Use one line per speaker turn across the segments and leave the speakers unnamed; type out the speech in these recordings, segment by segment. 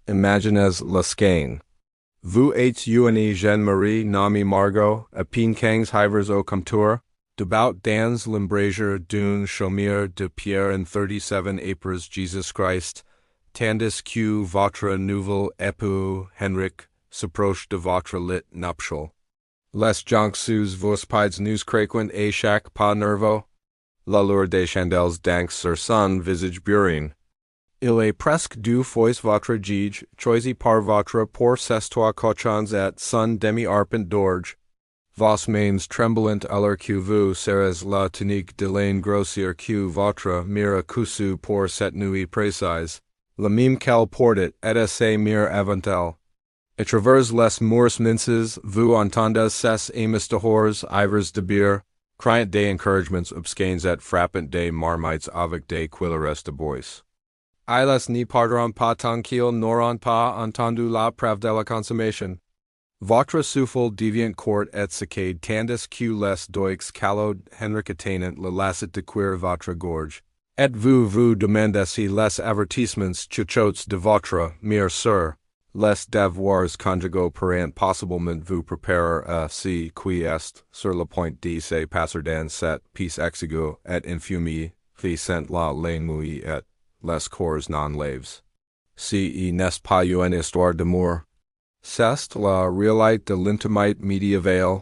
Imagines Lascaine. Vous êtes une jeune Marie nommée Margot, à Pinkangs hivers au comptoir, debout dans l'embrasure d'une chaumière de pierre en 37 Aprils Jesus Christ, tandis que votre nouvel époux Henrik s'approche de votre lit nuptial. Les gens sous vos pieds nous craquent et chaque pas nerveux, l'allure des chandelles dank sur son visage burin. Il est presque 2 fois votre gige, choisi par votre pour s'estoire cochons et son demi-arpent d'orge. Vos mains tremblant alors que vous serrez la tunique de laine grossière que votre mire cousu pour cette nuit précise. La mime qu'elle porte et ses mire avant elle. Et travers les murs minces, vous entendez ces amis de whores, ivers de bière, criant des encouragements obscanes et frappant des marmites avec des quilleres de bois. Ils ne pardon pas tant qu'ils n'auront pas entendu la preuve de la consommation. Votre souffle deviant court et saccade tandis que les doix calot Henrik atteinent le lasset de cuir votre gorge. Et vous vous demandez si les avertissements chuchotes de votre mère sur les devoirs conjugaux pourraient possiblement vous préparer à ce qui est sur le point de se passer dans cette pièce exiguë et infumée, qui sent la laine et les corps non laves. Si n'est pas une histoire d'amour. C'est la réalité de l'intimité médiévale.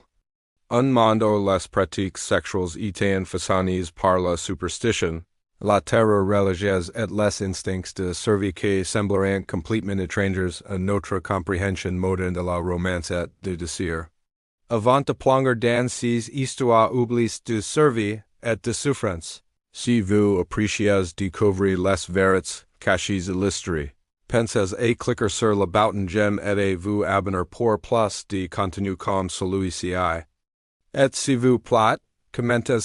Un monde où les pratiques sexuelles étaient façonnées par la superstition, la terreur religieuse et les instincts de survie qui sembleraient complètement étrangers à notre compréhension moderne de la romance et du désir. Avant de plonger dans ces histoires oubliées de survie et de souffrance, si vous appréciez découvrir les vérités cachées de l'histoire, pensez à cliquer sur le bouton j'aime et vous abonner pour plus de contenu comme celui-ci. Et si vous plaît, commentez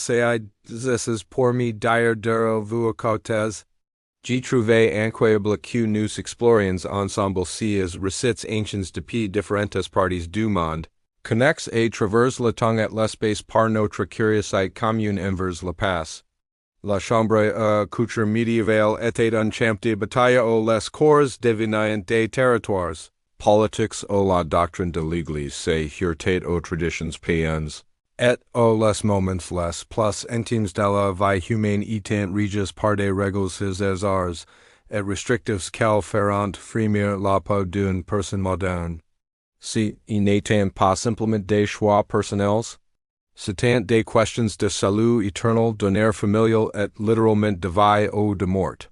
this is pour me dire de vous écoutez. J'ai trouvé incroyable que nous explorions ensemble ces recettes anciennes depuis différentes parties du monde, connexes et travers le temps et l'espace par notre curiosité commune envers le passé. La chambre à couture médiévale était un champ de bataille où les corps devenaient des territoires politiques où la doctrine de l'Église se heurtait aux traditions païennes, et où les moments les plus intimes de la vie humaine étaient régis par des règles et arts et restrictifs qu'elles feront frémir la peau d'une personne moderne. Si ils n'étaient pas simplement des choix personnels, c'étaient des questions de salut éternel, d'honneur familial et littéralement de vie ou de mort.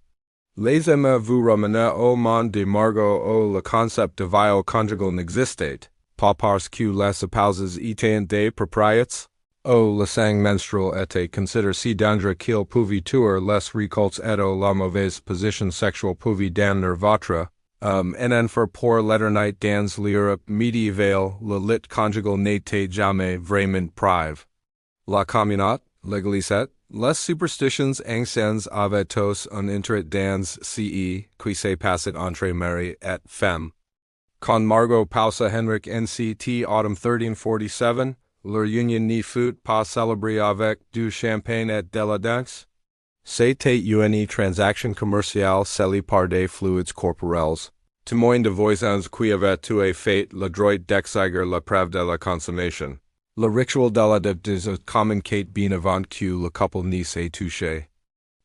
Les aimez vous ramener au monde de Margot où le concept de vie conjugale n'existait, pas parce que les épouses étaient des propriétés, où le sang menstruel était considéré si dangereux qu'il pouvait tuer les récoltes et où la mauvaise position sexuelle pouvait damner votre en pour l'éternité dans l'Europe médiévale, le lit conjugal n'était jamais vraiment privée. La communauté, l'Église, les superstitions anciennes avaient tous un intérêt dans ce qui s'est passé entre mari et femme. Quand Margot pausa Henrik NCT autumn 1347, leur union ne fut pas célébrée avec du champagne et de la danse. C'était une transaction commerciale scellée par des fluides corporels, témoin de voisins qui avaient tué fait le droit d'exiger la preuve de la consommation. Le rituel de la dette communiquait bien avant que le couple ne s'est touché.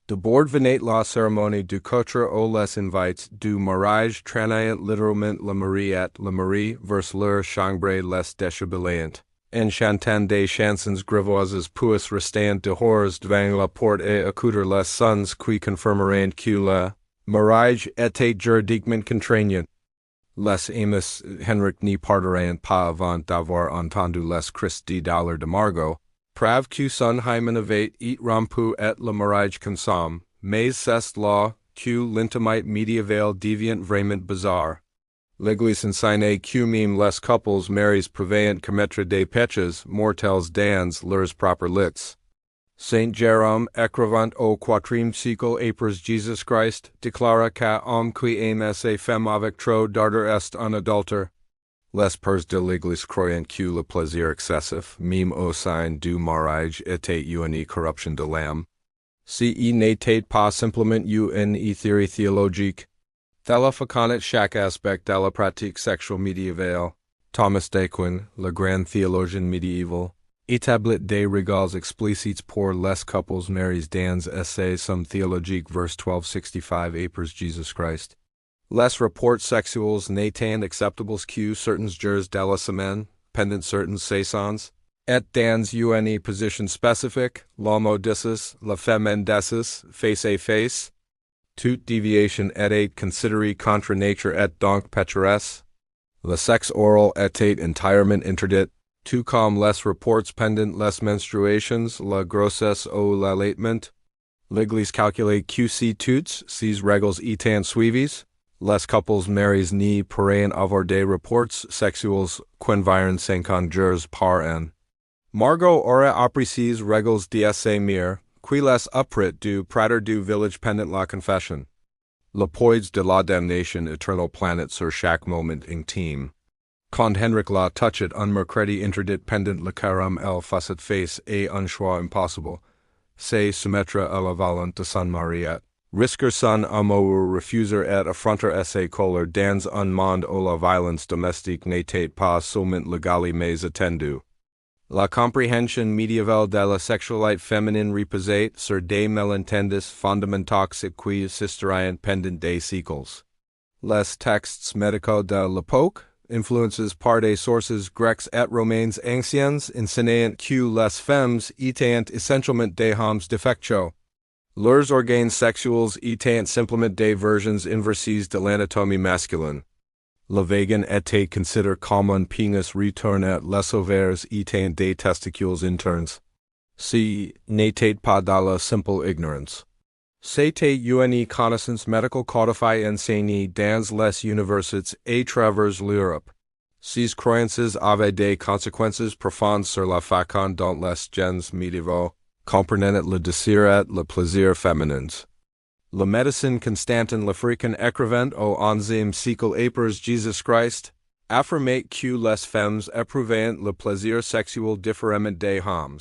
De bord venait la cérémonie du couture aux les invites du mariage traînait littéralement le mari et le mari vers leur chambre les déchabelant, en chantant des chansons grivoises puis restant dehors devant la porte et écouter les sons qui confirmeraient que le mariage était juridiquement contraignant. Les amis Henrik ne partiraient pas avant d'avoir entendu les cris de dollars de Margot, preuve que son hymen avait été rompu et le mariage consommé, mais c'est là que l'intimité médiévale devient vraiment bizarre. L'Église enseignait que même les couples mariés prévoyaient commettre des péchés mortels dans leurs propres lits. Saint Jérôme, écrivant au 4e siècle après Jésus-Christ, déclara qu'homme qui aime sa femme avec trop d'ardeur est un adultère. Les pères de l'Église croyaient que le plaisir excessif, même au sein du mariage, était une corruption de l'âme. Si il n'était pas simplement une théorie théologique, Thella façonné chaque aspect de la pratique sexuelle médiévale. Thomas d'Aquin, le grand théologien médiéval, établit des règles explicites pour les couples mariés dans essais some théologiques vers 1265 après Jesus Christ. Les rapports sexuels n'étant acceptables que certains jours de la semaine, pendant certaines saisons, et dans une position spécifique, l'homme odysseus, la femme indécis, face à face. Toute déviation était considérée contre nature et donc pécheresse. Le sexe oral était entièrement interdit, tout comme les rapports pendant les menstruations, la grossesse ou l'allaitement. L'Église calculait que si toutes ces règles étaient suivies, les couples mariés ne pourraient avoir des rapports sexuels qu'environ 50 jours par an. Margot aurait appris ces règles d'essai mir, qui les apprit du prater du village pendant la confession. Le poids de la damnation éternelle planète sur chaque moment intime. Quand Henrik la touchet un mercredi interdit pendant le carême elle faisait face à un choix impossible. C'est soumettre à la volonté de son mariette. Risquer son amour refuser et affronter ses colères dans un monde où la violence domestique n'était pas seulement légale mais attendue. La compréhension médiévale de la sexualité féminine reposait sur des malentendus fondamentaux qui existeraient pendant des siècles. Les textes médicaux de l'époque, influencés par des sources grecques et romaines anciennes, enseignaient que les femmes étaient essentiellement des hommes défectueux. Leurs organes sexuels étaient simplement des versions inversées de l'anatomie masculine. Le vegan était considéré comme un pénis retourné et les ovaires étaient des testicules internes. Ce n'était pas de la simple ignorance. C'était une connaissance médicale codifiée enseignée dans les universités à travers l'Europe. Ces croyances avaient des conséquences profondes sur la façon dont les gens médiévaux comprenaient le désir et le plaisir féminins. La médecine Constantin l'Africain écrivain au XIe siècle après Jésus-Christ affirmait que les femmes éprouvaient le plaisir sexuel différemment des hommes.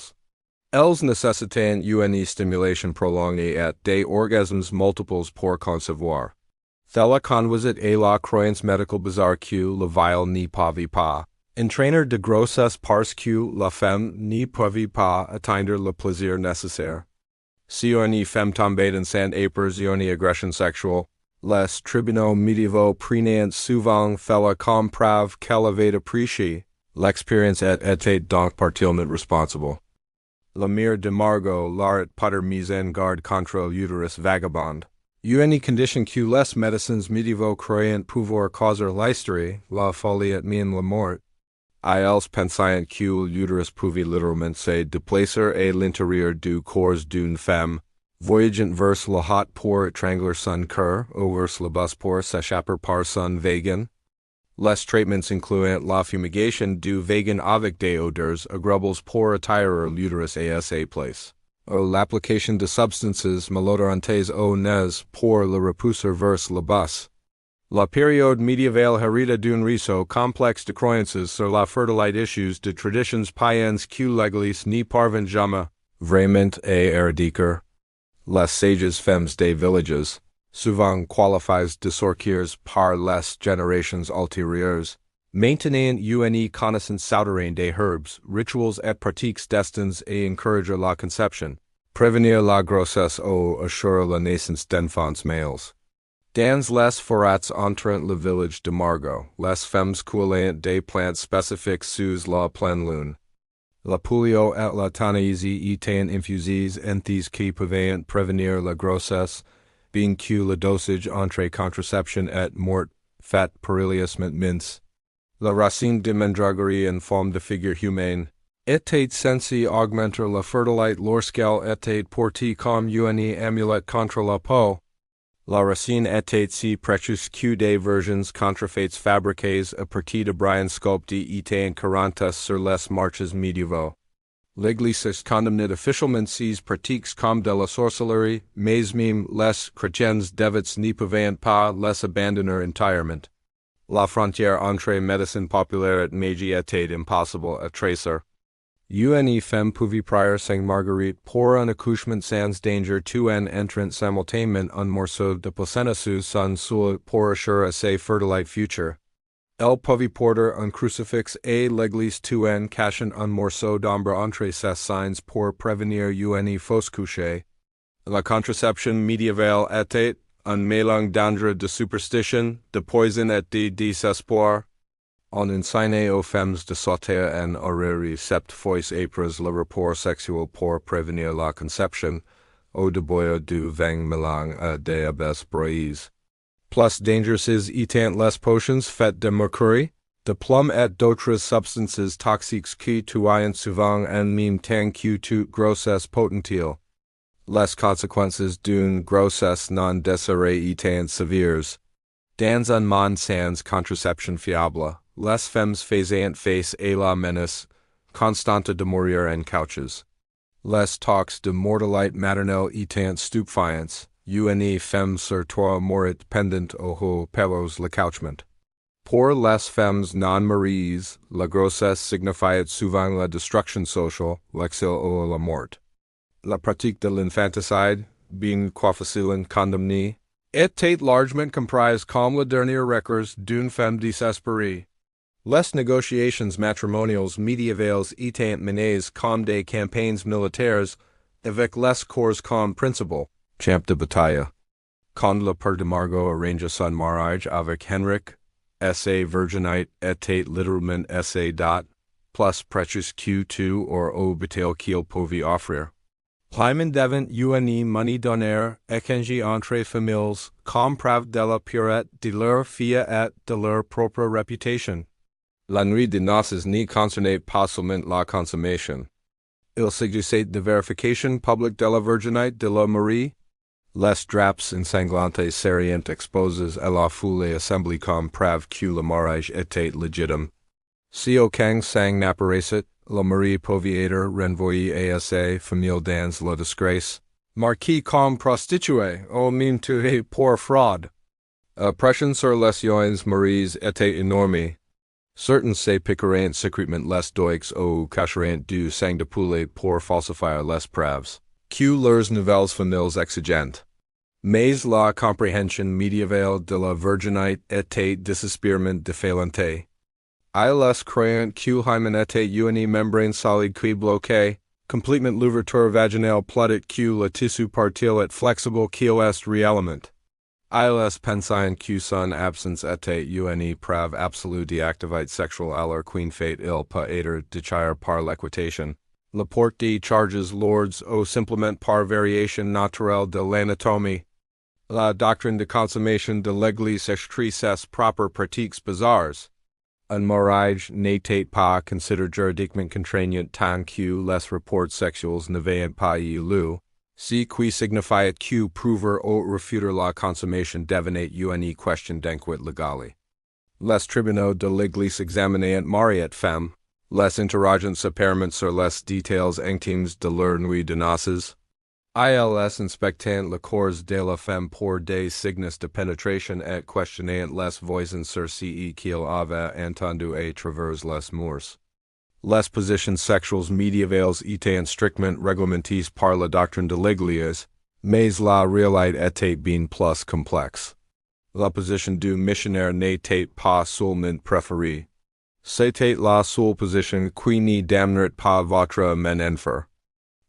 Elles nécessitaient une stimulation prolongée et des orgasmes multiples pour concevoir. Thella conduisit à la croyance médicale bizarre que le viol ne pouvait pas entraîner de grossesse parce que la femme ne pouvait pas atteindre le plaisir nécessaire. Si une femme tombait enceinte après une agression sexuelle, les tribunaux médiévaux prenaient souvent Thella comme preuve qu'elle avait apprécié l'expérience et était donc partiellement responsable. La mère de Margot l'aurait poter mise en garde contre l'utérus vagabond. Une condition que les médecins médiévaux croyaient pouvoir causer l'hystérie, la folie et même la mort. Ils pensaient que l'utérus pouvait littéralement se déplacer à l'intérieur du corps d'une femme, voyageant vers le haut pour étrangler son cœur ou vers le bas pour s'échapper par son vegan. Les traitements incluent la fumigation du vegan avec des odeurs agréables pour attirer l'utérus à sa place, ou l'application de substances malodorantes au nez pour le repousser vers le bas. La période médiévale hérita d'un réseau complexe de croyances sur la fertilité issues de traditions païennes que l'Église ne parvint jamais vraiment à éradiquer. Les sages femmes des villages, souvent qualifiées de sorcières par les générations ultérieures, maintenaient une connaissance souterraine des herbes, rituels et pratiques destinés à encourager la conception, prévenir la grossesse ou assurer la naissance d'enfants mâles. Dans les forêts entourant le village de Margot, les femmes cueillaient des plantes spécifiques sous la pleine lune. La polio et la tanaisie étaient infusées en thés qui pouvaient prévenir la grossesse, bien que le dosage entre contraception et mort fait périlleusement mince. La racine de mandragorie en forme de figure humaine était censée augmenter la fertilité lorsqu'elle était portée comme une amulette contre la peau. La racine était si précieuse que des versions contrefaites fabriquées à partir de brins sculptés étaient courantes sur les marchés médiévaux. L'Église condamnait officiellement ces pratiques comme de la sorcellerie, mais même les chrétiens devaient ne pouvaient pas les abandonner entièrement. La frontière entre médecine populaire et magie était impossible à tracer. Une femme pouvait prier Sainte Marguerite pour un accouchement sans danger tout en entrant simultanément un morceau de placenta sous son soul pour assurer à ses fertilite future. Elle pouvait porter un crucifix et l'église tout en cachant un morceau d'ombre entre ses seins pour prévenir une fausse couche. La contraception médiévale était un mélange dangereux de superstition, de poison et de désespoir. On enseignait aux femmes de sauter en horaire 7 fois après le rapport sexuel pour prévenir la conception, au de boire du vin mélange à des abbesses broyées. Plus dangereuses étant les potions faites de mercure, de plomb et d'autres substances toxiques qui tuent souvent en même temps que toute grossesse potentielle. Les conséquences d'une grossesse non désirée étant sévères. Dans un monde sans contraception fiable, les femmes faisaient face à la menace constante de mourir en couches. Les talks de mortalité maternelle étant stupéfiants, une femme sur trois mourait pendant au pelos l'accouchement. Pour les femmes non mariées, la grossesse signifiait souvent la destruction sociale, l'exil ou la mort. La pratique de l'infanticide, bien facilement condamnée, était largement comprise comme le dernier recours d'une femme désespérée. Les négociations matrimoniales médiévales étant menées comme des campagnes militaires, avec les corps comme principal champ de bataille. Quand le père de Margot arrangea son mariage avec Henrik, sa virginité était littéralement sa dot, plus précieux que tout or au bataille qu'il pouvait offrir. Hymen devant une money d'honneur échangée entre familles, comme preuve de la pureté de leur fille et de leur propre réputation. La nuit de noces n'y concernait pas seulement la consommation. Il s'agissait de vérification publique de la virginité de la Marie. Les draps ensanglantés seraient exposés à la foule et assemblés comme preuve que le mariage était légitime. Si aucun sang n'apparaissait, la Marie pouvait être renvoyée à sa famille dans la disgrâce, marquée comme prostituée ou même tuée pour fraude. La pression sur les jeunes maries était énorme. Certains se piqueraient secrètement les doigts ou cacheraient du sang de poulet pour falsifier les preuves que leurs nouvelles familles exigeantes. Mais la compréhension médiévale de la virginité était désespérément défaillante. I les croyants que hymen était une membrane solide qui bloquait complètement l'ouverture vaginale plaitait que le tissu partil est flexible qu'il est réellement. I les pensaient que son absence était une preuve absolue d'activité sexuelle alors qu'en fait il peut être déchiré par l'équitation. La porte des charges lourdes ou simplement par variation naturelle de l'anatomie. La doctrine de consommation de l'église extrait ses propres pratiques bizarres. Un mariage n'était pas considéré juridiquement contraignant tant que les rapports sexuels n'avaient pas eu lieu, ce qui signifiait que prouver ou refuter la consommation devenait une question d'enquête légale. Les tribunaux de l'église examinaient mariées femmes, les interrogeant séparément sur les détails intimes de leur nuit de noces. Ils inspectant le corps de la femme pour des signes de pénétration et questionnant les voisins sur ce qu'ils avaient entendu à travers les murs. Les positions sexuelles médiévales étaient strictement réglementées par la doctrine de l'Église, mais la réalité était bien plus complexe. La position du missionnaire n'était pas seulement préférée. C'était la seule position qui ne damnerait pas votre menenfer.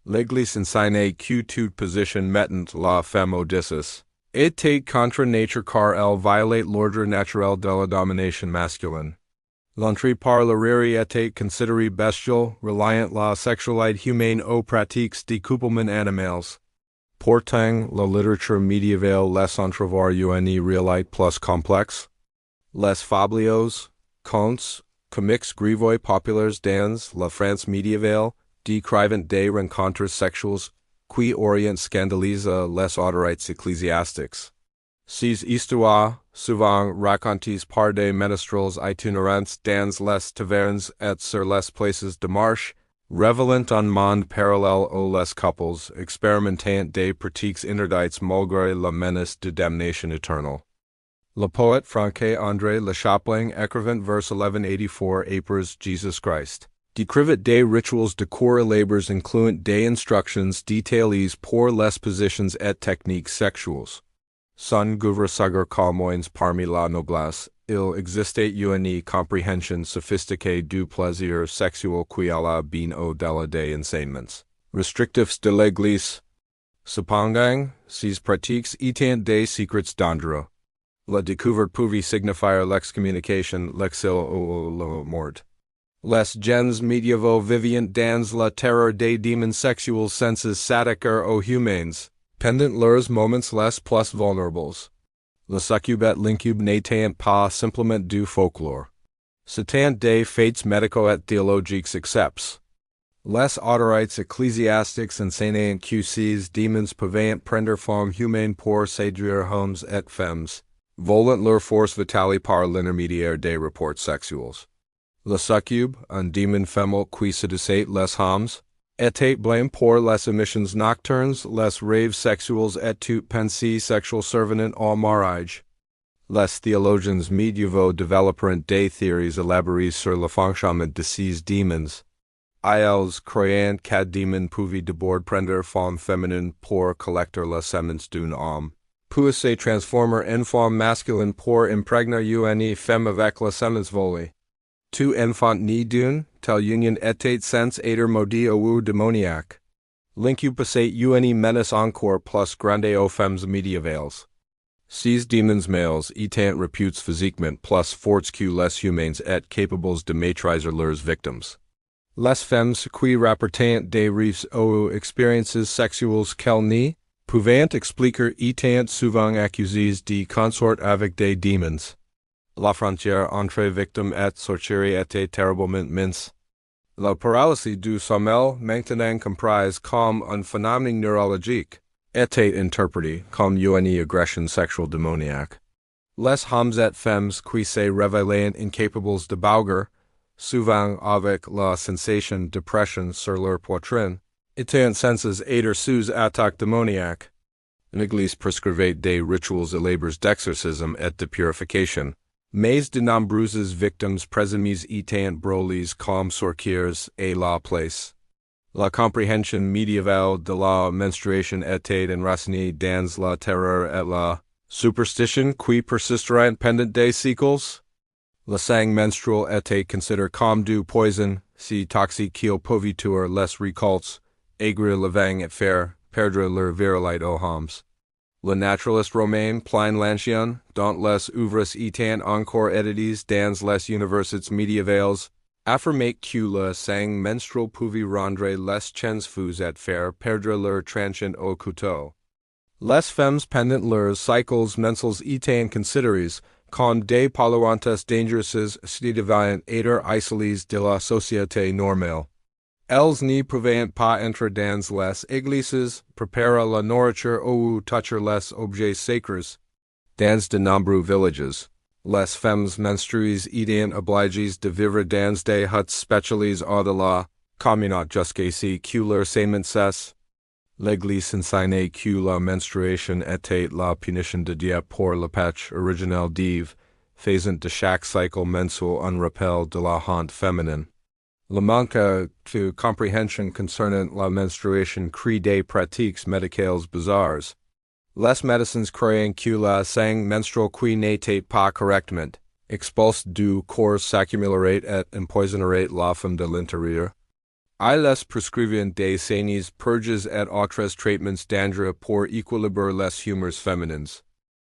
L'Église enseignait que toute position mettant la femme au dessus était contre nature car elle violait l'ordre naturel de la domination masculine. L'entrée par l'arrière était considérée bestiale, reliant la sexualité humaine aux pratiques de couplement animales. Pourtant, la littérature médiévale laisse entrevoir une réalité plus complexe. Les fabliaux, contes, comics grivois populaires dans la France médiévale décrivant des rencontres sexuelles qui orient scandalisent les autorités ecclésiastiques. Ces histoires, souvent racontées par des ménestrels itinérants dans les tavernes et sur les places de marche, révélant un monde parallèle où les couples expérimentant des pratiques interdites malgré la menace de damnation éternelle. Le poète français André Le Chaplin écrivant vers 1184 après Jesus Christ. Découvrez des rituels décor labors incluent des instructions détaillées pour les positions et techniques sexuelles. Son gouvernement sagar moyens parmi la noblesse, il existe une compréhension sophistiquée du plaisir sexuel qui a la bien au-delà des enseignements restrictifs de l'Église. Cependant, ces pratiques étant des secrets dangereux. La découverte pouvait signifier l'excommunication, l'exil ou la mort. Les gens médiévaux viviant dans la terreur des démons sexuels senses sadiques ou humains, pendant leurs moments les plus vulnérables. Le succube et l'incube n'étant pas simplement du folklore. C'étant des faits médicaux et théologiques excepts. Les autorités ecclésiastiques enseignant que ces démons pouvaient prendre forme humaine pour séduire hommes et femmes, volant leur force vitale par l'intermédiaire des rapports sexuels. Le succube, un démon femelle qui séduisait les hommes, était blâmé pour les émissions nocturnes, les rêves sexuels et toute pensée sexuelle survenant au mariage. Les théologiens médiévaux développèrent des théories élaborées sur le fonctionnement de ces démons. Ils croyaient qu'un démon pouvait d'abord prendre forme féminine pour collecter les semences d'un homme, puis se transformer en forme masculine pour imprégner une femme avec les semences volées. Tout enfant né d'une telle union était sans être maudit ou démoniaque. L'incube possède une menace encore plus grande aux femmes médiévales. Ces démons mâles étant réputés physiquement plus forts que les humains et capables de maîtriser leurs victimes. Les femmes qui rapportaient des rêves ou expériences sexuelles qu'elles n'y pouvaient expliquer étant souvent accusées de consort avec des démons. La frontière entre victime et sorcière était terriblement mince. La paralysie du sommeil, maintenant comprise comme un phénomène neurologique, était interprétée comme une agression sexuelle démoniaque. Les hommes et femmes qui se révélaient incapables de bouger, souvent avec la sensation de pression sur leur poitrine, étaient censés être sous attaque démoniaque. L'Église prescrivait des rituels élabores d'exorcisme et de purification. Mais de nombreuses victimes présumées étant brûlées comme sorcières et la place. La compréhension médiévale de la menstruation était enracinée dans la terreur et la superstition qui persisteront pendant des siècles. Le sang menstruel était considéré comme du poison, si toxique qu'il pouvait tuer les récoltes, aigrir le vin et faire perdre leur virilité aux hommes. Le naturaliste romain Pline l'Ancien, dont les œuvres étant encore édités dans les universités médiévales, affirmait que le sang menstruel pouvait rendre les gens fous et faire perdre leur tranchant au couteau. Les femmes pendant leurs cycles menstruels étant considérées comme des polluantes dangereuses se devaient être isolées de la société normale. Elles ne pouvaient pas entrer dans les églises, préparer la nourriture ou toucher les objets sacrés. Dans de nombreux villages, les femmes menstruées étaient obligées de vivre dans des huttes spécialisées de la communauté jusqu'ici que leur sément cesse. L'Église enseignait que la menstruation était la punition de Dieu pour le péché originel d'Ève, faisant de chaque cycle mensuel un rappel de la honte féminine. Le manque de compréhension concernant la menstruation crée des pratiques médicales bizarres. Les médecins croyaient que le sang menstruel qui n'était pas correctement expulsé du corps s'accumulerait et empoisonnerait la femme de l'intérieur. Ils prescrivaient des saignées, purges et autres traitements dangereux pour équilibrer les humeurs féminines.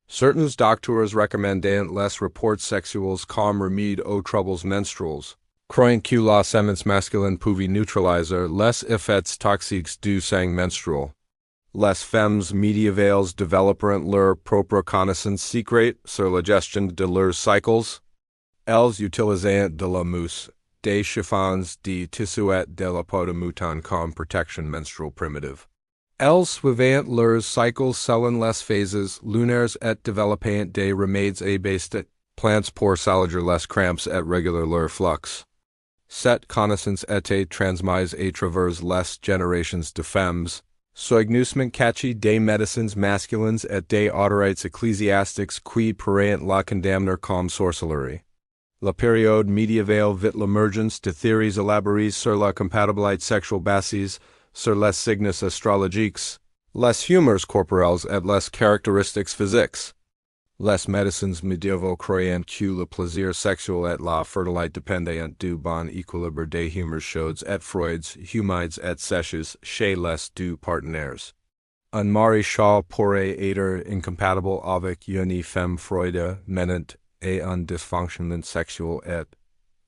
Certains docteurs recommandaient les rapports sexuels comme remède aux troubles menstruels, croyant que la sémence masculine pouvait neutraliser les effets toxiques du sang menstruel. Les femmes médiévales développèrent leur propre connaissance secrète sur la gestion de leurs cycles. Elles utilisaient de la mousse, des chiffons de tissu et de la peau de mouton comme protection menstruelle primitive. Elles suivaient leurs cycles selon les phases lunaires et développaient des remèdes à base de plantes pour soulager les cramps et réguler leur flux. Cette connaissance était transmise à travers les générations de femmes, soigneusement cachée des médecins masculins et des autorités ecclésiastiques qui pourraient la condamner comme sorcellerie. La période médiévale vit l'émergence de théories élaborées sur la compatibilité sexuelle basées sur les signes astrologiques, les humeurs corporelles et les caractéristiques physiques. Les médecins médiévaux croyaient que le plaisir sexuel et la fertilité dépendaient du bon équilibre des humeurs chaudes et froides, humides et sèches chez les deux partenaires. Un maréchal pourrait être incompatible avec une femme froide, menante, et un dysfonctionnement sexuel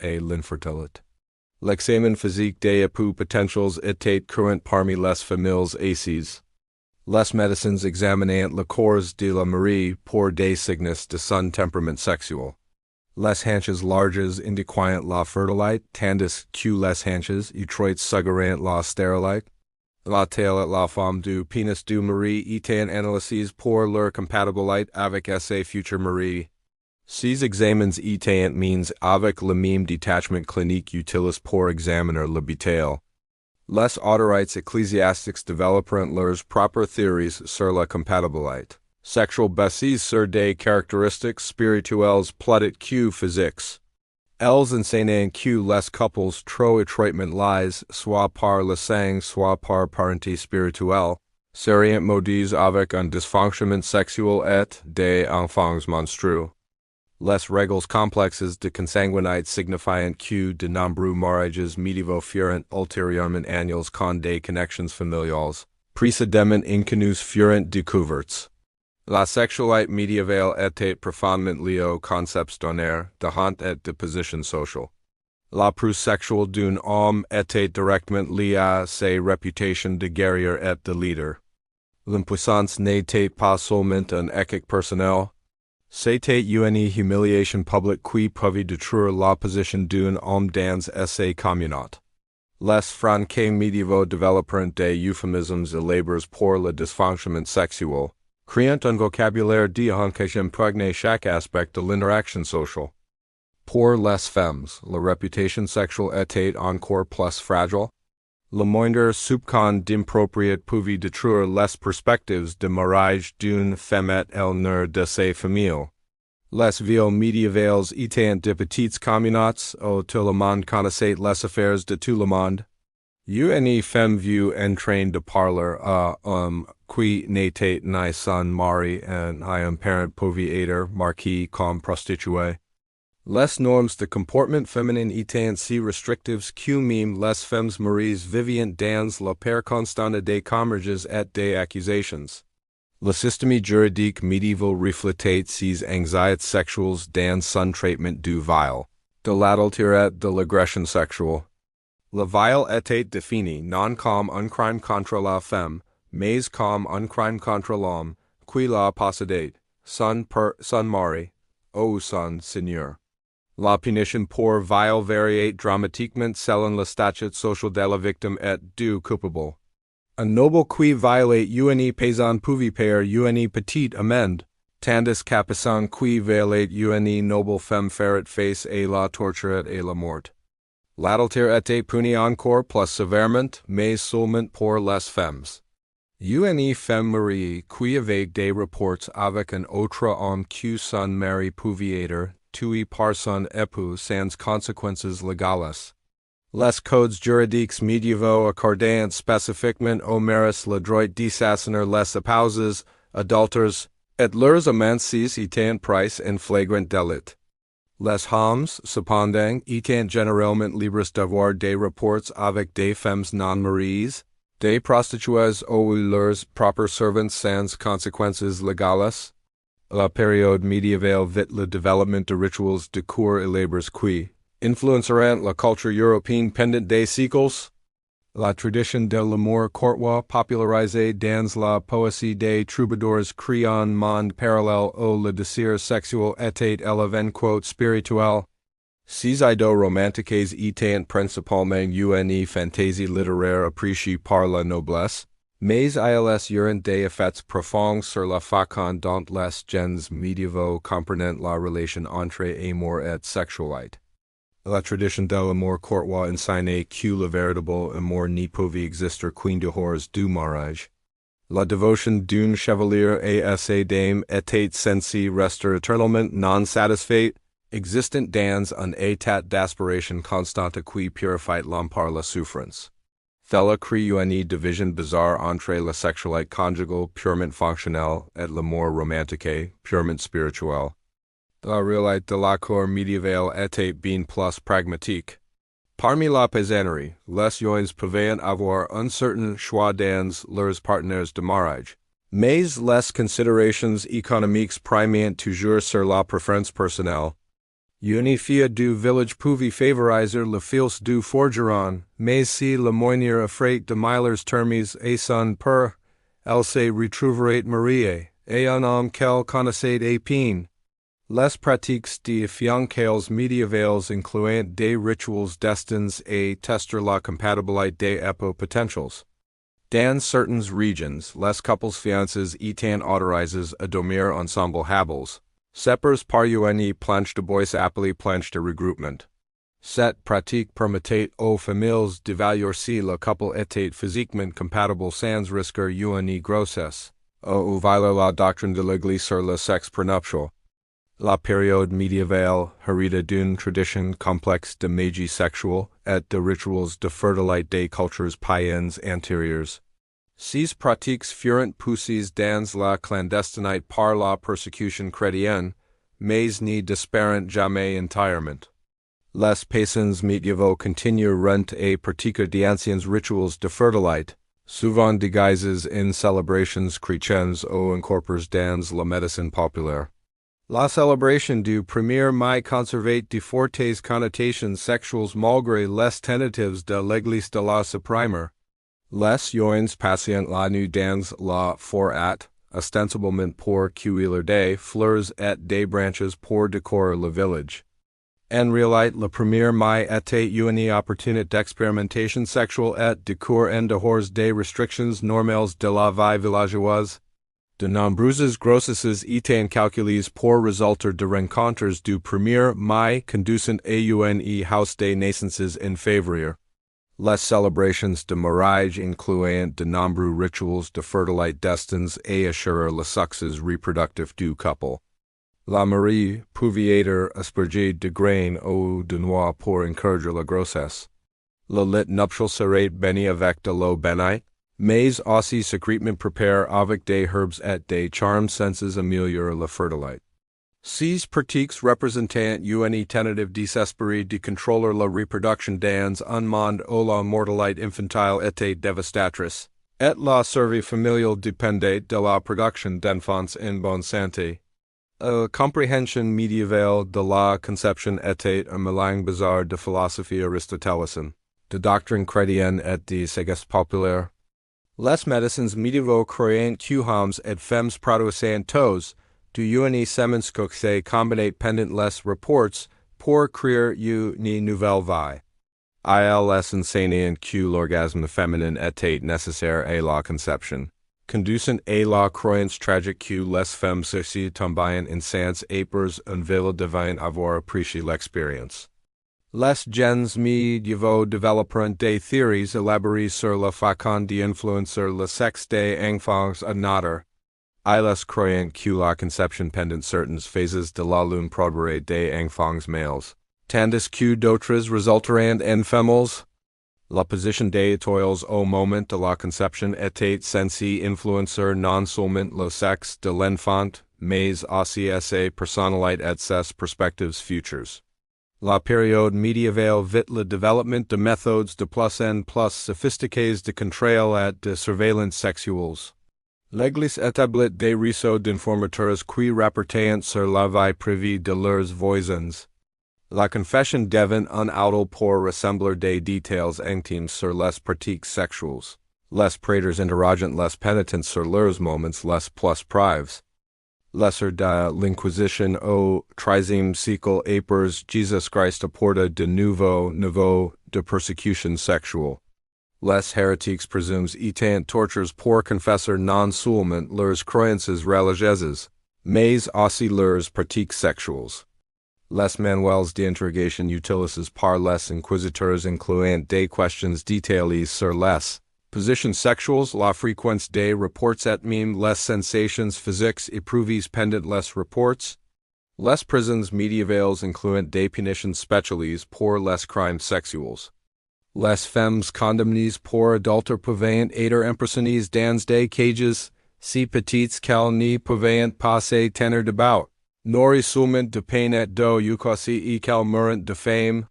et l'infertilité. L'examen physique des époux potentiels était courant parmi les familles assises. Les médecins examinaient le corps de la Marie pour des signes de son tempérament sexuel. Les hanches larges indiquaient la fertilité, tandis que les hanches étroites suggeraient la stérilité. La taille et la forme du pénis du mari étaient analysées pour leur compatibilité avec ses futurs maris. Ces examens étaient means avec le même détachement clinique utilisé pour examiner l'hôpital. Les autorités ecclésiastiques développèrent leurs propres théories sur la compatibilité sexuelle basées sur des caractéristiques spirituelles plutôt que physiques. Elles enseignaient que les couples trop étroitement liés, soit par le sang, soit par parenté spirituelle, seraient maudits avec un dysfonctionnement sexuel et des enfants monstrueux. Les règles complexes de consanguinité signifiant que de nombreux mariages médiévaux furent ultérieurement annulés quand des connexions familiales précédemment inconnues furent découvertes. La sexualité médiévale était profondément liée aux concepts d'honneur, de honte et de position sociale. La prose sexuelle d'un homme était directement liée à sa réputation de guerrier et de leader. L'impuissance n'était pas seulement un échec personnel, c'était une humiliation publique qui pouvait détruire la position d'un homme dans sa communauté. Les Franquets médiévaux développèrent des euphémismes élaborés pour le dysfonctionnement sexuel, créant un vocabulaire disant que imprègne chaque aspect de l'interaction sociale. Pour les femmes, la réputation sexuelle était encore plus fragile. Le moindre soupçon d'impropriété pouvait détruire les perspectives de mariage d'une femme et l'honneur de sa famille. Les villes médiévales étaient de petites communautés où tout le monde connaissait les affaires de tout le monde. Une femme vue en train de parler à un qui n'était ni son mari et un parent pouvait être marqué comme prostituée. Les normes de comportement féminin étaient si restrictives que même les femmes mariées vivaient dans la peur constante des commerges et des accusations. Le système juridique médiéval reflétait ces anxietés sexuelles dans son traitement du viol, de l'adultère et de l'agression sexuelle. Le viol était défini non comme un crime contre la femme, mais comme un crime contre l'homme, qui la possédait, son mari, ou son seigneur. La punition pour viol variait dramatiquement selon le statut social de la victime et du coupable. Un noble qui violait une paysanne pouvait payer une petite amende, tandis qu'un paysan qui violait une noble femme ferait face à la torture et la mort. L'adultère était puni encore plus sévèrement, mais seulement pour les femmes. Une femme mariée qui avait des rapports avec un autre homme que son mari pouvait être tué par son époux sans conséquences légales. Les codes juridiques médiévaux accordaient spécifiquement aux maires le droit d'assassiner les épouses, adultères, et leurs amants s'ils étaient pris en flagrant délit. Les hommes, cependant, étaient généralement libres d'avoir des rapports avec des femmes non mariées, des prostituées ou leurs propres servants sans conséquences légales. La période médiévale vit le développement de rituels de cour élaborés qui influenceront la culture européenne pendant des siècles. La tradition de l'amour courtois popularisée dans la poésie des troubadours crée un monde parallèle où le désir sexuel était élevé spirituel. Ces idées romantiques étaient principalement une fantaisie littéraire appréciée par la noblesse, mais elles eurent des effets profonds sur la façon dont les gens médiévaux comprenaient la relation entre amour et sexualité. La tradition de l'amour courtois enseignait que le véritable amour n'y pouvait exister qu'en dehors du mariage. La dévotion d'un chevalier à sa dame était censée rester éternellement non satisfaite, Existent dans un état d'aspiration constante qui purifie l'homme par la souffrance. Thella crée une division bizarre entre la sexualité conjugale purement fonctionnelle et l'amour romantique purement spirituel. La réalité de la cour médiévale était bien plus pragmatique. Parmi la paysannerie, les gens pouvaient avoir un certain choix dans leurs partenaires de mariage. Mais les considérations économiques primaient toujours sur la préférence personnelle. Une fille du village pouvait favoriser le fils du forgeron, mais si le moynier affrait de Miller's termes et son père, elle se retrouverait mariée, et un homme qu'elle connaissait à peine. Les pratiques des fiançailles médiévales incluaient des rituels destinés à tester la compatibilité des époux potentiels. Dans certaines régions, les couples fiancés étaient autorisés à dormir ensemble habiles. Séparés par une planche de bois appelée planche de regroupement. Cette pratique permettait aux familles d'évaluer si le couple était physiquement compatible sans risquer une grossesse, ou violer la doctrine de l'Église sur le sexe prenuptial. La période médiévale hérita d'une tradition complexe de magie sexuelle et de rituels de fertilité des cultures païennes antérieures. Ces pratiques furent poussées dans la clandestinité par la persécution chrétienne, mais n'y disparurent jamais entièrement. Les paysans médiévaux continueront à pratiquer d'anciens rituels de fertilité, souvent déguisés en célébrations chrétiennes ou incorporés dans la médecine populaire. La célébration du 1er mai conservait de fortes connotations sexuelles malgré les tentatives de l'Église de la supprimer. Les gens passaient la nuit dans la forêt, ostensiblement pour cueillir des fleurs et des branches pour décorer le village. En réalité, le 1er mai était une opportunité d'expérimentation sexuelle et de cour en dehors des restrictions normales de la vie villageoise. De nombreuses grossesses étaient calculées pour résulter de rencontres du 1er mai conduisant à une hausse des naissances en février. Les célébrations de mariage incluaient de nombreux rituels de fertilité destinés à assurer le succès reproductif du couple. La mariée pouvait être aspergée de graines ou de noix pour encourager la grossesse. Le lit nuptial serait béni avec de l'eau bénite, mais aussi secrètement préparé avec des herbes et des charmes censés améliorer la fertilité. Ces pratiques représentaient une tentative désespérée de contrôler la reproduction dans un monde où la mortalité infantile était dévastatrice, et la survie familiale dépendait de la production d'enfants en bonne santé. La compréhension médiévale de la conception était un mélange bizarre de philosophie aristotélicienne, de doctrine chrétienne et de sagesse populaire. Les médecins médiévaux croyaient qu'hommes et femmes produisaient tous, de une semence coxée combinée pendant les rapports pour créer une nouvelle vie. Ils enseignaient que l'orgasme féminin était nécessaire à la conception, conduisant à la croyance tragique que les femmes ceci tombaient enceintes après un veille devant avoir apprécié l'expérience. Les gens médiévaux développèrent des théories élaborées sur la façon d'influencer le sexe des enfants à naître. Ils croyaient que la conception pendant certaines phases de la lune produirait des enfants mâles, tandis que d'autres résulteraient en femelles. La position des étoiles au moment de la conception était censée influencer non seulement le sexe de l'enfant, mais aussi sa personnalité et ses perspectives futures. La période médiévale vit le développement de méthodes de plus en plus sophistiquées de contrôle et de surveillance sexuelles. L'Église établit des réseaux d'informateurs qui rapportaient sur la vie privée de leurs voisins. La confession devint un outil pour rassembler des détails intimes sur les pratiques sexuelles. Les prêtres interrogeant les pénitents sur leurs moments les plus privés. L'essor de l'Inquisition au XIIIe siècle après Jésus-Christ apporta de nouveaux niveaux de persécution sexuelle. Les hérétiques présumés étaient torturés pour confesser non seulement leurs croyances religieuses, mais aussi leurs pratiques sexuelles. Les manuels d'interrogation utilisés par les inquisiteurs incluaient des questions détaillées sur les positions sexuelles, la fréquence des rapports et même les sensations physiques éprouvées pendant les rapports. Les prisons médiévales incluent des punitions spéciales pour les crimes sexuels. Les femmes condamnées pour adultère pouvaient être emprisonnées dans des cages, si petites qu'elles n'y pouvaient pas se tenir debout. Nori seulement de peine et de ucasi et qu'elles meurent de faim.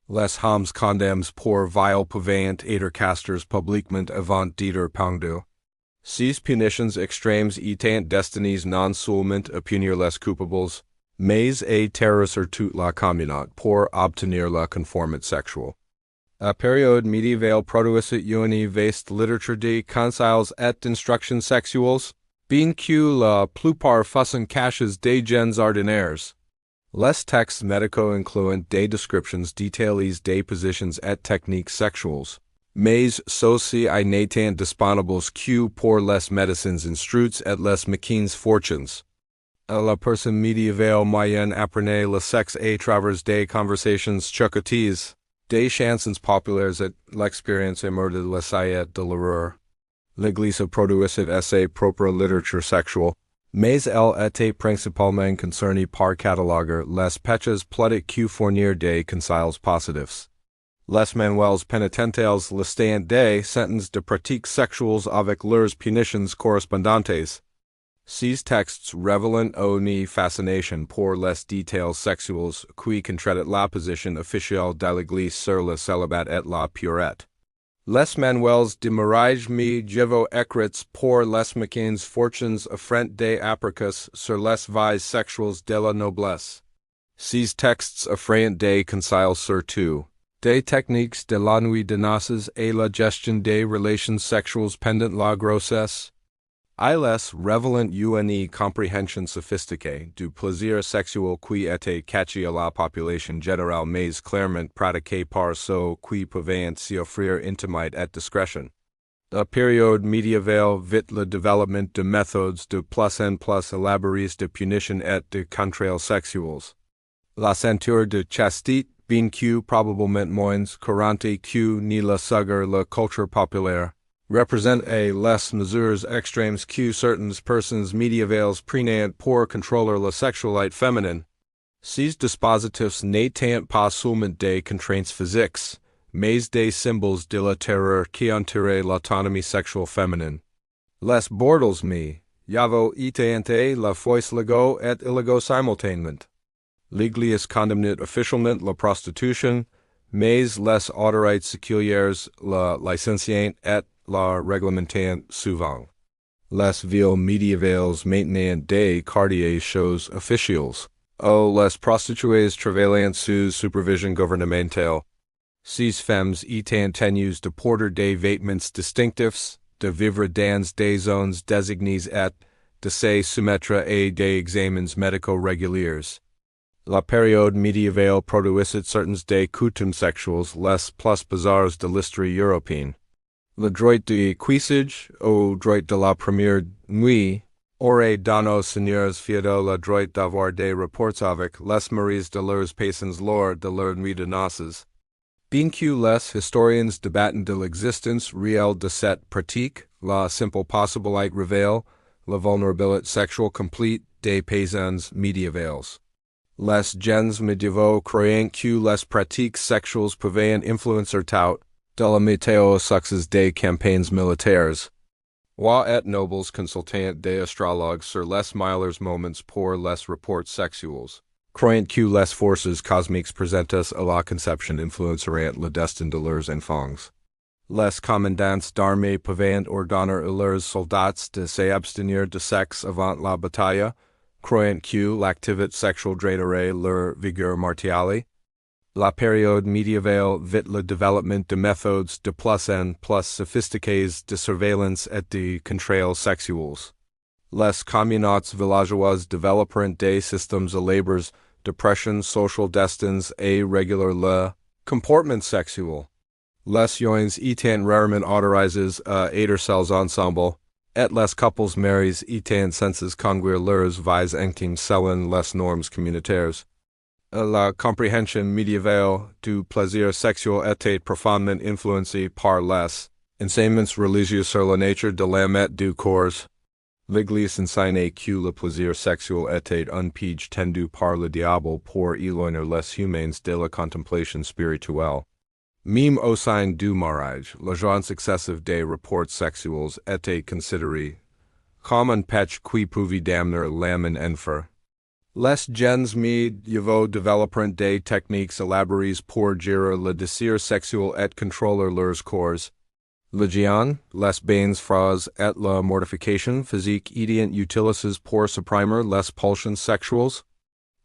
Les hommes condamnés pour viol pouvaient être castés publiquement avant d'être pendus. Ces punitions extrêmes étant destinées non seulement à punir les coupables, mais à terroriser toute la communauté pour obtenir la conformité sexuelle. A période médiévale produisit une vaste littérature de conseils et d'instructions sexuelles, bien que la plupart fussent cachés des gens ordinaires. Les textes médicaux incluent des descriptions détaillées des positions et techniques sexuelles, mais ceux-ci n'étant disponibles que pour les médecins instruits et les machines fortunes. La personne médiévale moyenne apprenait le sexe à travers des conversations choquantes, des chansons populaires et l'expérience amour de l'essai de l'horreur. L'Église produisit sa propre littérature sexuelle, mais elle était principalement concernée par cataloguer les péchés politiques que fournir des conseils positifs. Les manuels pénitentiels listant des sentences de pratiques sexuelles avec leurs punitions correspondantes. Ces textes révèlent une fascination pour les détails sexuels qui contredit la position officielle de l'Église sur le célibat et la pureté. Les manuels de mariage médiévaux écrits pour les machines fortunes offrent des applications sur les vies sexuelles de la noblesse. Ces textes offrent des conseils surtout des techniques de la nuit de noces et la gestion des relations sexuelles pendant la grossesse. Les révèlent une compréhension sophistiquée du plaisir sexuel qui était caché à la population générale mais clairement pratiqué par ceux qui pouvaient s'y offrir intimité et discrétion. La période médiévale vit le développement de méthodes de plus en plus élaborées de punition et de contrôle sexuels. La ceinture de chastité, bien que probablement moins courante que ni la sugar la culture populaire, représente les mesures extrêmes que certaines personnes médiévales prenaient pour contrôler la sexualité féminine. Ces dispositifs n'étant pas seulement des contraintes physiques, mais des symboles de la terreur qui entouraient l'autonomie sexuelle féminine. Les bordels médiévaux étaient la fois légaux et illégaux simultanément. L'Église condamnait officiellement la prostitution, mais les autorités séculières la licenciaient et la réglementant souvent. Les villes médiévales maintenaient des quartiers chauds officiels, où les prostituées travaillaient sous supervision gouvernementale. Ces femmes étant tenues de porter des vêtements distinctifs, de vivre dans des zones désignées et de se soumettre à des examens médicaux réguliers. La période médiévale produisit certains des coutumes sexuelles les plus bizarres de l'histoire européenne. Le droit de cuissage, ou droit de la première nuit, aurait donné aux seigneurs féodaux le droit d'avoir des rapports avec les maris de leurs paysans lors de leur nuit de noces. Bien que les historiens débattent de l'existence réelle de cette pratique, la simple possibilité révèle la vulnérabilité sexuelle complète des paysans médiévales. Les gens médiévaux croyaient que les pratiques sexuelles pouvaient influencer tout de la météo succès des campagnes militaires. Rois et nobles consultaient des astrologues sur les meilleurs moments pour les rapports sexuels, croyant que les forces cosmiques présentes à la conception influenceraient le destin de leurs enfants. Les commandants d'armée pouvaient ordonner à leurs soldats de s'abstenir de sexe avant la bataille, croyant que l'activité sexuelle drainerait leur vigueur martiale. La période médiévale vit le développement de méthodes de plus en plus sophistiquées de surveillance et de contrôle sexuels. Les communautés villageoises développèrent des systèmes élaborés de pression sociale destinés à réguler le comportement sexuel. Les unions étant rarement autorisées à être seules ensemble, et les couples mariés étant censés conduire leurs vies intimes selon les normes communautaires. La compréhension médiévale du plaisir sexuel était profondément influencée par les enseignements religieux sur la nature de l'âme et du corps. L'Église enseigne que le plaisir sexuel était un piège tendu par le diable pour éloigner les humains de la contemplation spirituelle. Même au sein du mariage, l'agence excessive des rapports sexuels était considérée comme un péché qui pouvait damner l'âme en enfer. Les gens médiévaux développeront des techniques élaborées pour gérer le désir sexuel et contrôler leurs corps. L'hygiène, les bains froids et la mortification physique étant utilisées pour supprimer les pulsions sexuelles.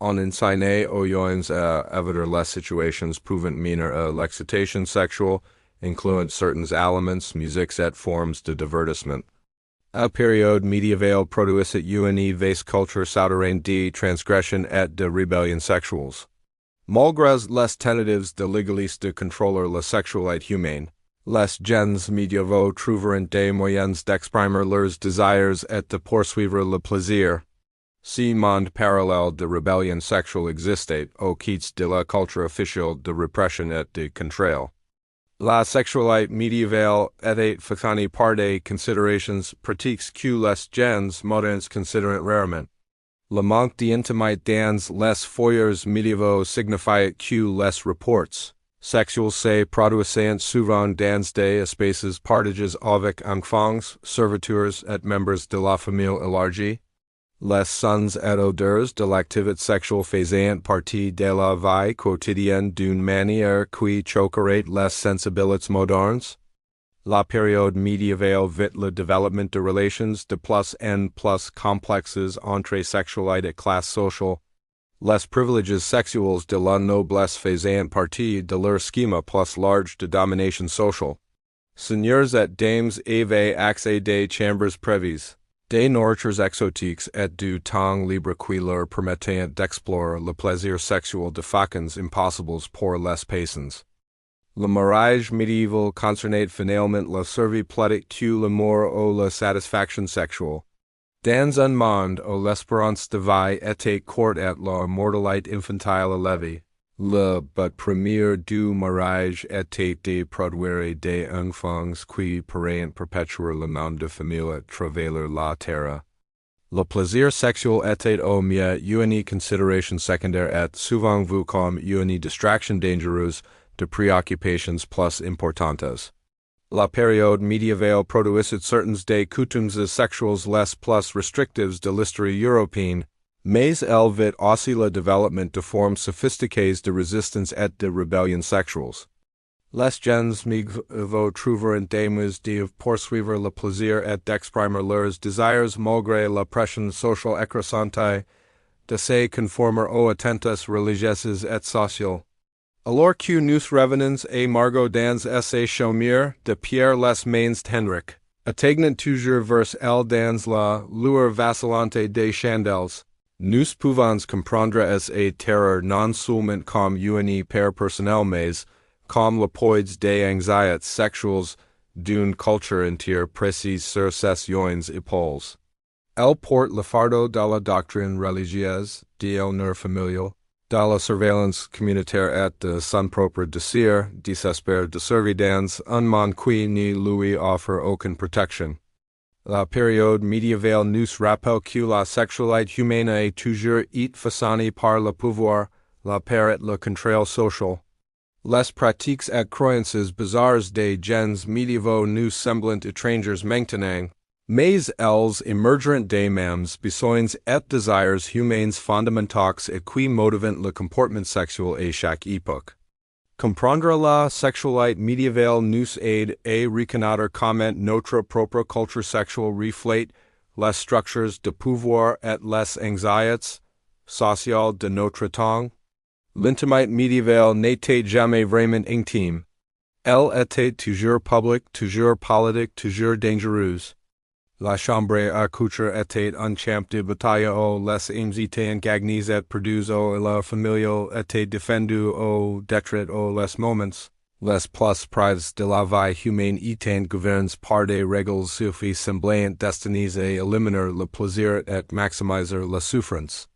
On enseigne aux jeunes à éviter les situations pouvant mener à l'excitation sexuelle, incluant certains aliments, musiques et formes de divertissement. A période médiévale produisit une vaste culture souterraine de transgression et de rébellion sexuelles. Malgré les tentatives de l'Église de contrôler la sexualité humaine, les gens médiévaux trouveront des moyens d'exprimer leurs désirs et de poursuivre le plaisir. Ce monde parallèle de rébellion sexuelle existait au quitte de la culture officielle de répression et de contrôle. La sexualité médiévale était façonnée par des considérations pratiques que les gens modernes considèrent rarement. Le manque d'intimité dans les foyers médiévaux signifiait que les rapports sexuels se produisaient souvent dans des espaces partagés avec enfants, serviteurs et membres de la famille élargie. Les sons et odeurs de l'activité sexuelle faisaient partie de la vie quotidienne d'une manière qui choquerait les sensibilités modernes. La période médiévale vit le développement de relations de plus en plus complexes entre sexualité et classe sociale. Les privilèges sexuels de la noblesse faisaient partie de leur schéma plus large de domination sociale. Seigneurs et dames avaient accès des chambres privées, des nourritures exotiques et du temps libre qui leur permettaient d'explorer le plaisir sexuel de façons impossibles pour les paysans. Le mariage médiéval concernait finalement la survie politique que l'amour ou la satisfaction sexuelle. Dans un monde où l'espérance de vie était courte et la mortalité infantile élevée, le but premier du mariage était de produire des enfants qui pourraient perpétuer le nom de famille et travailler la terre. Le plaisir sexuel était au mieux une considération secondaire et souvent vu comme une distraction dangereuse de préoccupations plus importantes. La période médiévale produisit certaines des coutumes sexuelles les plus restrictives de l'histoire européenne, mais elle vit aussi le développement de formes sophistiquées de résistance et de rébellion sexuelles. Les gens médiévaux trouveront des moyens de poursuivre le plaisir et d'exprimer leurs désirs malgré la pression sociale écrasante, de se conformer aux attentes religieuses et sociales. Alors que nous revenons à Margot dans esse chaumière de Pierre les Mains Henrique, atteignant toujours vers elle dans la lueur vacillante des chandelles, nous pouvons comprendre a terreur non seulement comme une peur personnelle mais comme le poids des anxietés sexuelles d'une culture entière précise sur ses joints épaules. Elle porte le fardeau de la doctrine religieuse, de l'honneur familial, de la surveillance communautaire et de son propre désir, désespoir de servir dans un monde qui ne lui offre aucune protection. La période médiévale nous rappelle que la sexualité humaine est toujours été façonnée par le pouvoir, la peur et le contrôle social. Les pratiques et croyances bizarres des gens médiévaux nous semblent étrangères maintenant, mais elles émergeront des mêmes besoins et désirs humains fondamentaux et qui motivent le comportement sexuel à chaque époque. Comprendre la sexualité médiévale nous aide à reconnaître comment notre propre culture sexuelle reflète les structures de pouvoir et les anxietés sociales de notre temps. L'intimité médiévale n'était jamais vraiment intime. Elle était toujours publique, toujours politique, toujours dangereuse. La chambre à coucher était un champ de bataille où les âmes étaient engagées et perdues où la famille était défendue au détruite où les moments, les plus privés de la vie humaine étaient gouvernés par des règles suffisamment destinées à éliminer le plaisir et maximiser la souffrance.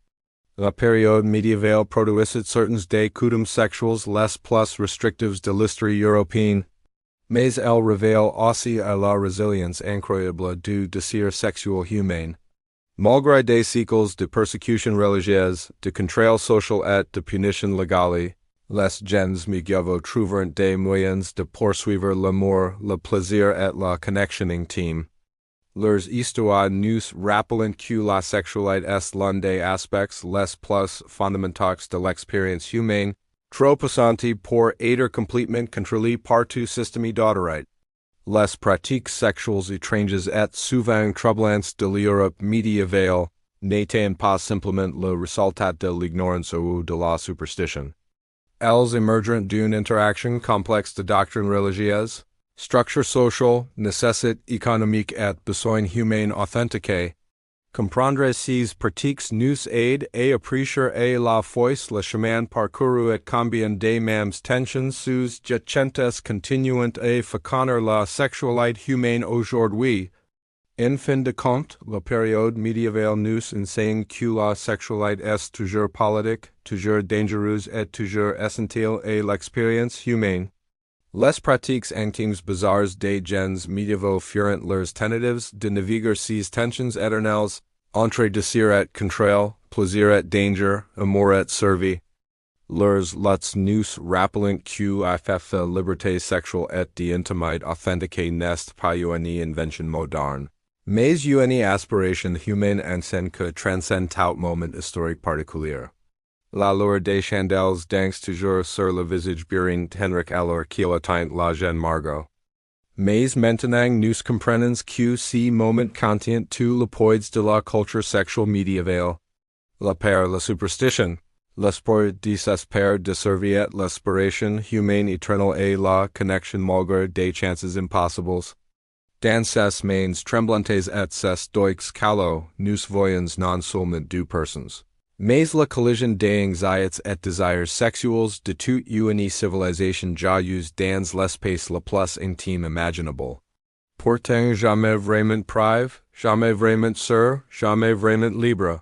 La période médiévale produisit certaines des coutumes sexuelles les plus restrictives de l'histoire européenne, Mais elle révèle aussi à la résilience incroyable du désir sexuel humain. Malgré des siècles de persécution religieuse, de contrôle social et de punition légale, les gens médiévaux trouvent des moyens de poursuivre l'amour, le plaisir et la connexion intime. Leurs histoires nous rappellent que la sexualité est l'un des aspects les plus fondamentaux de l'expérience humaine, trop puissante pour être complètement contrôlée par tout système d'autorité. Les pratiques sexuelles étranges et souvent troublantes de l'Europe médiévale n'étaient pas simplement le résultat de l'ignorance ou de la superstition. Elles émergent d'une interaction complexe de doctrines religieuses, structure sociale, nécessité économique et besoin humain authentiqué. Comprendre ces pratiques nous aide à apprécier la fois le chemin parcouru et combien de mêmes tensions sous-jacentes continuent à féconder la sexualité humaine aujourd'hui. En fin de compte, la période médiévale nous enseigne que la sexualité est toujours politique, toujours dangereuse et toujours essentielle à l'expérience humaine. Les pratiques intimes bizarres des gens médiévaux furent leurs tentatives de naviguer ces tensions éternelles, entre désir et contrôle, plaisir et danger, amour et survie. Leurs luttes nous rappellent que la liberté sexuelle et d'intimité authentiquée n'est pas une invention moderne, mais une aspiration humaine ancienne que transcende tout moment historique particulier. La lueur des chandelles danse toujours sur le visage brûlant Henrik alors qu'il atteint la jeune Margot. Mais maintenant nous comprenons que ce moment contient tout le poids de la culture sexuelle médiévale. La peur, la superstition, l'espoir désespère de survie, l'aspiration humaine éternelle et la connexion malgré des chances impossibles. Dans ces mains tremblantes et ces doix calo, nous voyons non seulement deux personnes, mais la collision d'anxietés et désirs sexuels de toute une civilisation joyeuse dans l'espace le plus intime imaginable. Pourtant jamais vraiment privée, jamais vraiment sûre, jamais vraiment libre.